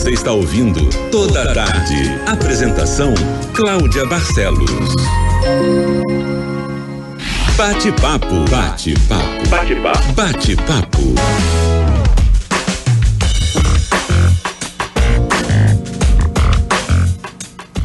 Você está ouvindo Toda a Tarde. Apresentação Cláudia Barcelos. Bate-papo. Bate-papo. Bate-papo. Bate-papo.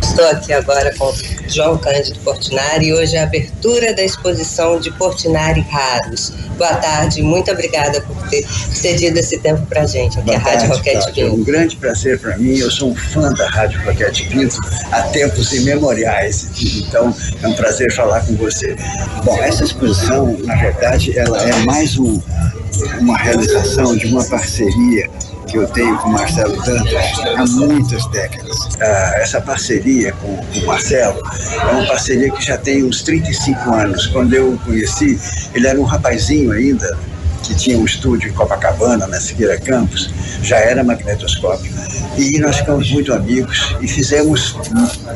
Estou aqui agora com João Cândido Portinari e hoje é a abertura da exposição de Portinari Raros. Boa tarde, muito obrigada por ter cedido esse tempo pra gente aqui, a Rádio Roquete Pinto. É um grande prazer para mim, eu sou um fã da Rádio Roquete Pinto há tempos imemoriais, então é um prazer falar com você. Bom, essa exposição, na verdade, ela é mais uma realização de uma parceria que eu tenho com o Marcelo Dantas há muitas décadas. Essa parceria com o Marcelo é uma parceria que já tem uns 35 anos. Quando eu o conheci, ele era um rapazinho ainda, que tinha um estúdio em Copacabana, na Siqueira Campos, já era magnetoscópio. E nós ficamos muito amigos e fizemos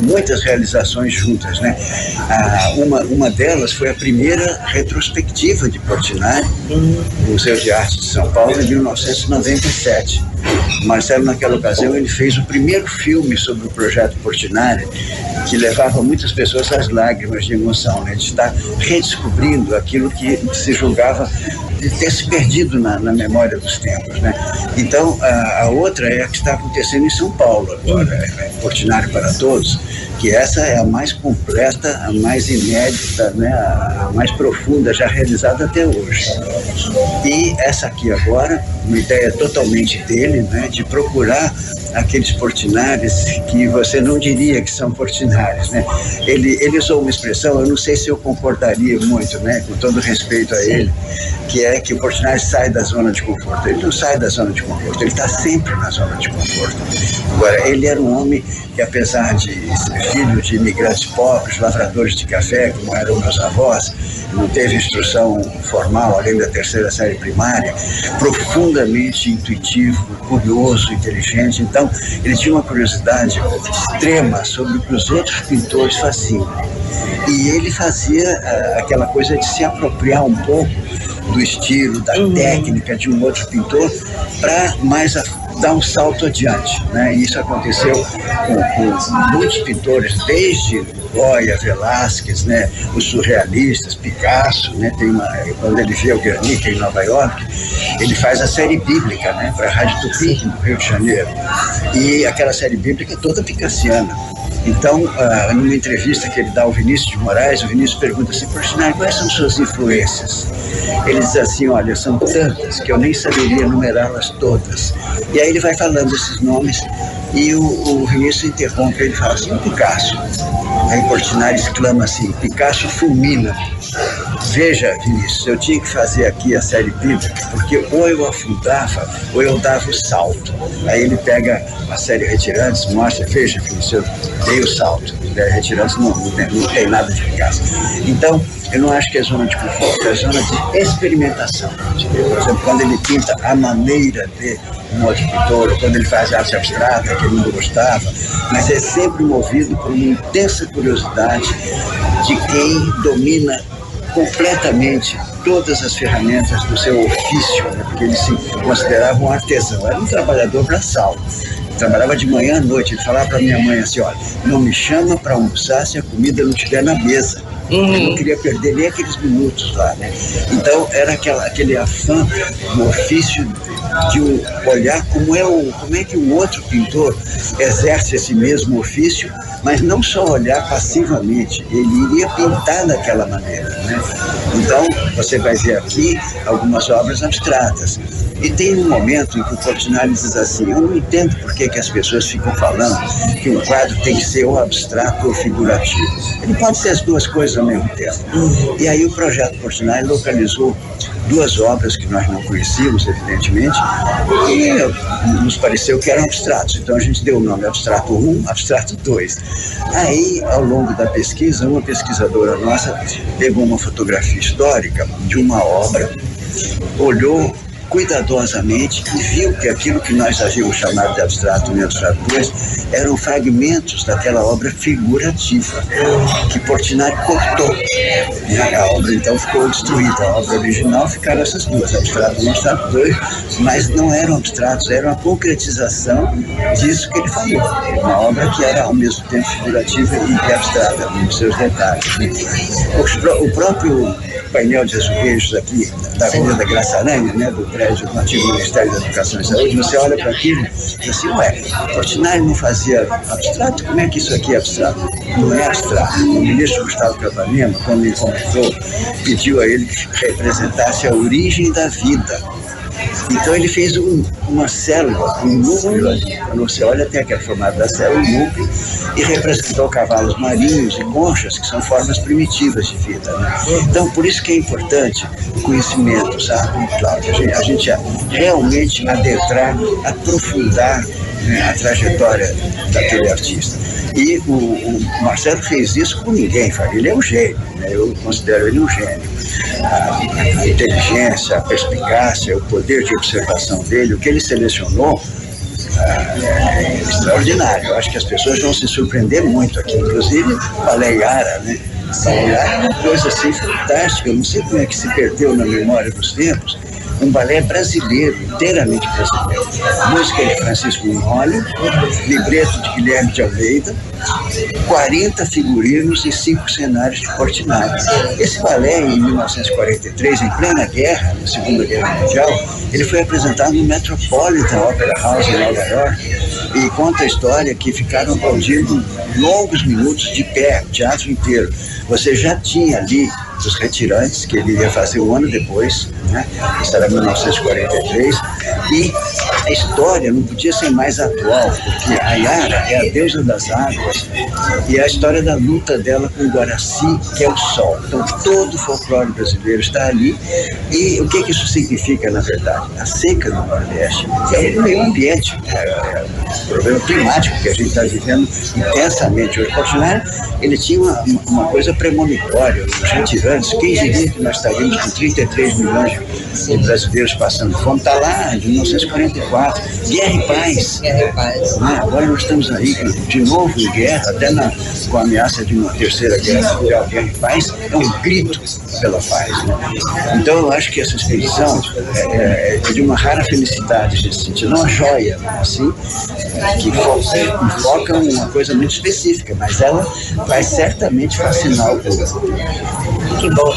muitas realizações juntas, né? Uma delas foi a primeira retrospectiva de Portinari, no Museu de Arte de São Paulo, em 1997. Marcelo, naquela ocasião, ele fez o primeiro filme sobre o projeto Portinari, que levava muitas pessoas às lágrimas de emoção, né? De estar redescobrindo aquilo que se julgava de ter se perdido na memória dos tempos, né? Então, a outra é a que está acontecendo em São Paulo agora, Portinari para Todos, que essa é a mais completa, a mais inédita, né? A mais profunda já realizada até hoje. E essa aqui agora, uma ideia totalmente dele, né? De procurar aqueles Portinares que você não diria que são Portinares, né? Ele usou uma expressão, eu não sei se eu concordaria muito, né? Com todo respeito a ele, que é que o Portinari sai da zona de conforto. Ele não sai da zona de conforto, ele está sempre na zona de conforto. Agora, ele era um homem que, apesar de ser filho de imigrantes pobres, lavradores de café, como eram meus avós, não teve instrução formal, além da terceira série primária, profundamente intuitivo, curioso, inteligente. Então, ele tinha uma curiosidade extrema sobre o que os outros pintores faziam. E ele fazia aquela coisa de se apropriar um pouco do estilo, da técnica de um outro pintor para mais dar um salto adiante, né? E isso aconteceu com muitos pintores, desde Goya, Velázquez, né? Os surrealistas, Picasso, né? Quando ele vê o Guernica em Nova York, ele faz a série bíblica, né? Para a Rádio Tupi, no Rio de Janeiro. E aquela série bíblica é toda picassiana. Então, numa entrevista que ele dá ao Vinícius de Moraes, o Vinícius pergunta assim: Portinari, quais são suas influências? Ele diz assim: olha, são tantas que eu nem saberia numerá-las todas. E aí ele vai falando esses nomes e o Vinícius interrompe, ele fala assim: Picasso. Aí Portinari exclama assim: Picasso fulmina. Veja, Vinícius, eu tinha que fazer aqui a série bíblica, porque ou eu afundava ou eu dava o salto. Aí ele pega a série Retirantes, mostra, veja, Vinícius, eu dei o salto. Retirantes não tem nada de Picasso. Então, eu não acho que é zona de conforto, é zona de experimentação. Por exemplo, quando ele pinta a maneira de um outro pintor, ou quando ele faz arte abstrata, que ele não gostava, mas é sempre movido por uma intensa curiosidade de quem domina completamente todas as ferramentas do seu ofício, né? Porque ele se considerava um artesão, era um trabalhador braçal. Ele trabalhava de manhã à noite. Ele falava para minha mãe assim: olha, não me chama para almoçar se a comida não estiver na mesa. Eu não queria perder nem aqueles minutos lá, né? Então era aquele afã do ofício de olhar como é que um outro pintor exerce esse mesmo ofício, mas não só olhar passivamente, ele iria pintar daquela maneira, né? Então você vai ver aqui algumas obras abstratas. E tem um momento em que o Portinari diz assim: eu não entendo por que as pessoas ficam falando que um quadro tem que ser ou abstrato ou figurativo. Ele pode ser as duas coisas ao mesmo tempo. E aí o projeto Portinari localizou duas obras que nós não conhecíamos, evidentemente, e nos pareceu que eram abstratos. Então a gente deu o nome Abstrato 1, Abstrato 2. Aí, ao longo da pesquisa, uma pesquisadora nossa pegou uma fotografia histórica de uma obra, olhou cuidadosamente e viu que aquilo que nós havíamos chamado de abstrato 1 e abstrato 2 eram fragmentos daquela obra figurativa que Portinari cortou. A obra então ficou destruída. A obra original ficaram essas duas, abstrato 1 e abstrato 2, mas não eram abstratos, eram a concretização disso que ele falou. Uma obra que era ao mesmo tempo figurativa e abstrata, nos seus detalhes. O próprio painel de azulejos aqui da Avenida Graça Aranha, né, do prédio do antigo Ministério da Educação e Saúde, você olha para aquilo e diz assim, Portinari não fazia abstrato? Como é que isso aqui é abstrato? Não é abstrato. O ministro Gustavo Capanema, quando ele começou, pediu a ele que representasse a origem da vida. Então ele fez uma célula, um núcleo ali. Quando você olha, tem aquele formato da célula, um núcleo, e representou cavalos marinhos e conchas, que são formas primitivas de vida, né? Então, por isso que é importante o conhecimento, sabe, Cláudia? A gente realmente adentrar, aprofundar, né, a trajetória daquele artista. E o Marcelo fez isso com ninguém, ele é um gênio, né? Eu considero ele um gênio. A inteligência, a perspicácia, o poder de observação dele, o que ele selecionou é extraordinário. Eu acho que as pessoas vão se surpreender muito aqui, inclusive Balé Yara, né? Balé Yara é uma coisa assim fantástica, eu não sei como é que se perdeu na memória dos tempos. Um balé brasileiro, inteiramente brasileiro. Música de Francisco Minoli, libreto de Guilherme de Almeida, 40 figurinos e 5 cenários de Portinari. Esse balé, em 1943, em plena guerra, na Segunda Guerra Mundial, ele foi apresentado no Metropolitan Opera House em Nova York e conta a história que ficaram aplaudindo longos minutos de pé, o teatro inteiro. Você já tinha ali Os Retirantes, que ele ia fazer um ano depois, né? Isso era 1943, e a história não podia ser mais atual, porque a Yara é a deusa das águas e é a história da luta dela com o Guaraci, que é o sol. Então todo o folclore brasileiro está ali. E o que isso significa, na verdade? A seca do Nordeste é o meio ambiente, é o problema climático que a gente está vivendo intensamente hoje. Portinari, ele tinha uma coisa premonitória. Os Retirantes, quem diria que nós estaríamos com 33 milhões de brasileiros passando fome? Está lá, de 1944, Guerra e Paz. Guerra e Paz. Né? Agora nós estamos aí de novo em guerra, até com a ameaça de uma terceira guerra mundial. Guerra e Paz é um grito pela paz. Né? Então eu acho que essa expedição é de uma rara felicidade nesse sentido, não uma joia, assim, que foca uma coisa muito específica, mas ela vai certamente fascinar o público. Que bom.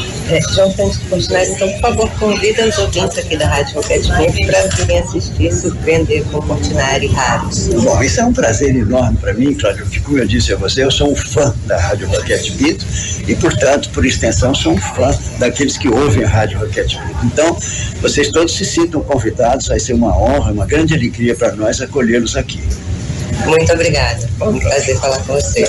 João Cândido Portinari, então, por favor, convida os ouvintes aqui da Rádio Roquete Pinto para virem assistir e surpreender com Portinari Raros. Bom, isso é um prazer enorme para mim, Cláudio, porque, como eu disse a você, eu sou um fã da Rádio Roquete Pinto e, portanto, por extensão, sou um fã daqueles que ouvem a Rádio Roquete Pinto. Então, vocês todos se sintam convidados, vai ser uma honra, uma grande alegria para nós acolhê-los aqui. Muito obrigada. Foi um prazer falar com você.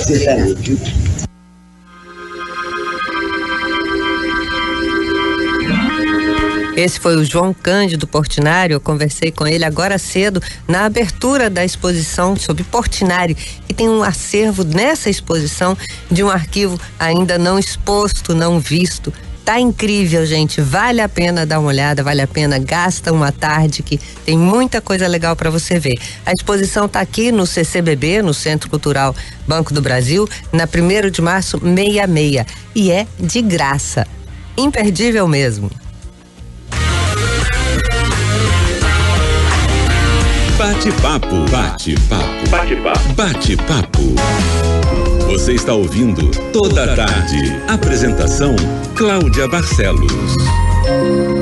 Esse foi o João Cândido Portinari. Eu conversei com ele agora cedo na abertura da exposição sobre Portinari, e tem um acervo nessa exposição de um arquivo ainda não exposto, não visto. Tá incrível, gente, vale a pena dar uma olhada, vale a pena, gasta uma tarde que tem muita coisa legal para você ver. A exposição tá aqui no CCBB, no Centro Cultural Banco do Brasil, na 1º de março, 66, e é de graça. Imperdível mesmo. Bate-papo. Bate-papo. Bate-papo. Bate-papo. Você está ouvindo Toda Tarde. Apresentação: Cláudia Barcelos.